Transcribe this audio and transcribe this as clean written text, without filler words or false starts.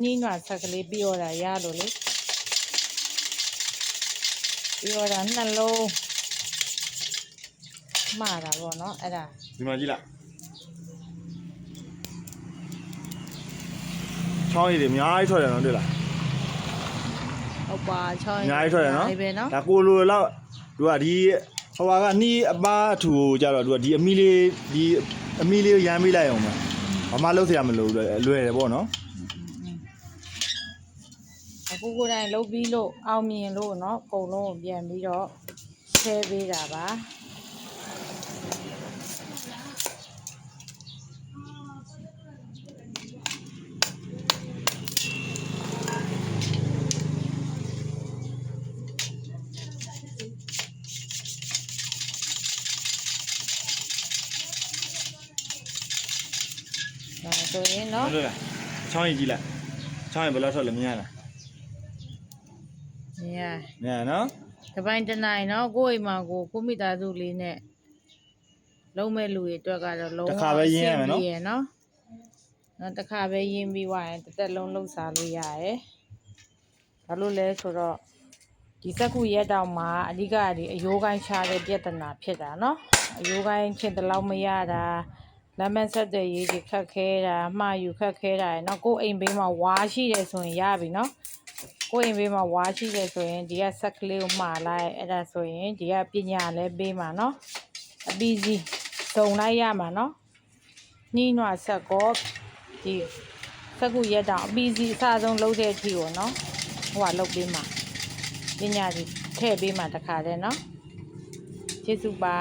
နီးနွားဆက်ကလေးပြောတာရလို့လေပြောတာနှလုံးမှားတာပေါ့နော်အဲ့ဒါဒီမှာကြည့်လိုက်ချောင်းရည်တွေအများကြီးထွက်တယ်နော်တွေ့လားဟုတ်ပါချောင်းအများကြီးထွက်တယ်နော်ဒါကိုလိုတော့သူကဒီဟိုကနှီးအပားအထူကိုကြတော့သူကဒီအမီလေးရမ်းပေးလိုက်အောင်ဘာမှလုပ်เสียမလို့လွယ်တယ်ပေါ့နော်အခုကိုယ်တိုင်လုပ်ပြီးလို့အောင်မြင်လို့เนาะအကုန်လုံးပြန်ပြီးတော့ဆဲပေးတာပါဒါဆိုရင်เนาะဟုတ်လားချောင်းရည်ကြည့်လိုက်ချောင်းရည်ဘယ်လောက်ထွက်လဲမြင်ရလားမြင်ရနော်တပိုင်းတနိုင်เนาะကိုယ့်အိမ်မှာကိုမိသားစုလေးနဲ့လုံးမဲ့လူတွေအတွက်ကတော့လုံးဝတစ်ခါပဲရင်းရမယ်နော်နော်တစ်ခါပဲရင်းပြီးွားရင်တစ်သက်လုံးလှုပ်ရှားလို့ရတယ်ဘာလို့လဲဆိုတော့ဒီစက်ကူရက်တောင်မှာအဓိကဒီအယိုးကိုင်းချတဲ့ပြဿနာဖြစ်တာเนาะအယိုးကိုင်းဖြစ်တဲ့လောက်မရတာလမ်းမဆက်တဲ့ရေးတွေခက်ခဲတာမှားယူခက်ခဲတာเนาะကိုယ်အိမ်ဘေးမှာဝါးရှိတယ်ဆိုရင်ရပြီเนาะကိုယ်အိမ်ဘေးမှာဝါးရှိတယ်ဆိုရင်ဒီကဆက်ကလေးကိုမှားလိုက်အဲ့ဒါဆိုရင်ဒီကပညာလဲပေးမှာเนาะအပီးစီစုံလိုက်ရမှာเนาะနှီးနွားဆက်ကောဒီစက်ကူရက်တောင်အပီးစီအစဆုံးလုံးတဲ့အထိကိုเนาะဟိုကလုတ်ပေးမှာပညာစီထည့်ပေးမှာတခါတည်းเนาะကျေးဇူးပါ